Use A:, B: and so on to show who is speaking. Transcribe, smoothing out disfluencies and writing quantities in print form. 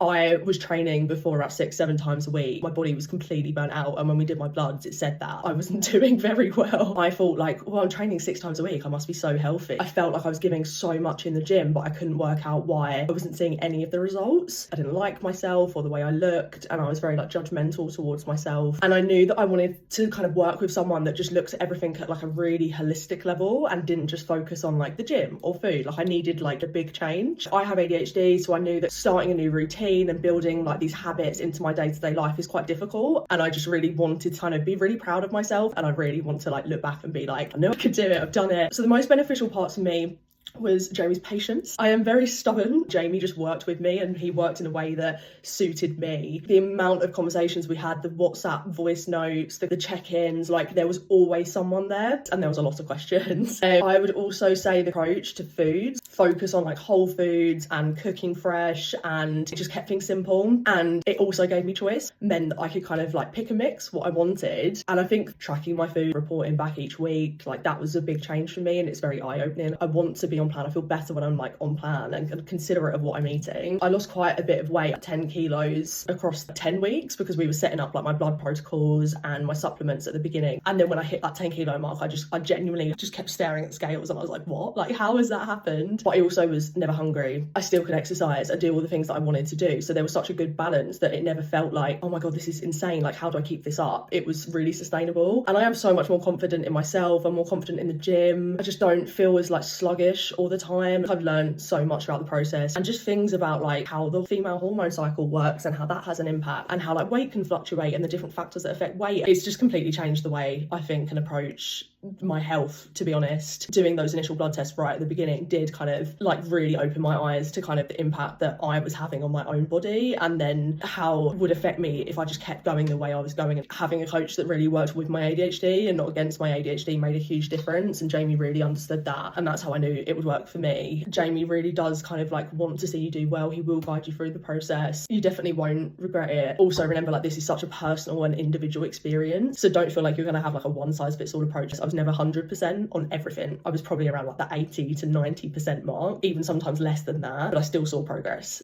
A: I was training before about 6-7 times a week. My body was completely burnt out, and when we did my bloods it said that I wasn't doing very well. I thought like, well, I'm training 6 times a week, I must be so healthy. I felt like I was giving so much in the gym, but I couldn't work out why I wasn't seeing any of the results. I didn't like myself or the way I looked, and I was very like judgmental towards myself. And I knew that I wanted to kind of work with someone that just looks at everything at like a really holistic level and didn't just focus on like the gym or food. Like I needed like a big change. I have ADHD, so I knew that starting a new routine and building like these habits into my day-to-day life is quite difficult, and I just really wanted to kind of be really proud of myself, and I really want to like look back and be like, I know I could do it, I've done it. So the most beneficial parts for me was Jamie's patience. I am very stubborn. Jamie just worked with me, and he worked in a way that suited me. The amount of conversations we had, the WhatsApp voice notes, the check-ins, like there was always someone there, and there was a lot of questions. I would also say the approach to foods, focus on like whole foods and cooking fresh, and it just kept things simple. And it also gave me choice, meant that I could kind of like pick and mix what I wanted. And I think tracking my food, reporting back each week, like that was a big change for me, and it's very eye-opening. I want to be on plan. I feel better when I'm like on plan and considerate of what I'm eating. I lost quite a bit of weight, 10 kilos across 10 weeks, because we were setting up like my blood protocols and my supplements at the beginning. And then when I hit that 10 kilo mark, I genuinely just kept staring at the scales, and I was like, what? Like, how has that happened? But I also was never hungry. I still could exercise. I do all the things that I wanted to do. So there was such a good balance that it never felt like, oh my God, this is insane. Like, how do I keep this up? It was really sustainable. And I am so much more confident in myself. I'm more confident in the gym. I just don't feel as like sluggish all the time. I've learned so much throughout the process, and just things about like how the female hormone cycle works and how that has an impact, and how like weight can fluctuate and the different factors that affect weight. It's just completely changed the way I think and approach my health, to be honest. Doing those initial blood tests right at the beginning did kind of like really open my eyes to kind of the impact that I was having on my own body, and then how it would affect me if I just kept going the way I was going. And having a coach that really worked with my ADHD and not against my ADHD made a huge difference, and Jamie really understood that, and that's how I knew it would work for me. Jamie really does kind of like want to see you do well. He will guide you through the process. You definitely won't regret it. Also remember, like, this is such a personal and individual experience, so don't feel like you're going to have like a one size fits all approach. I was never 100% on everything. I was probably around like the 80 to 90% mark, even sometimes less than that, but I still saw progress.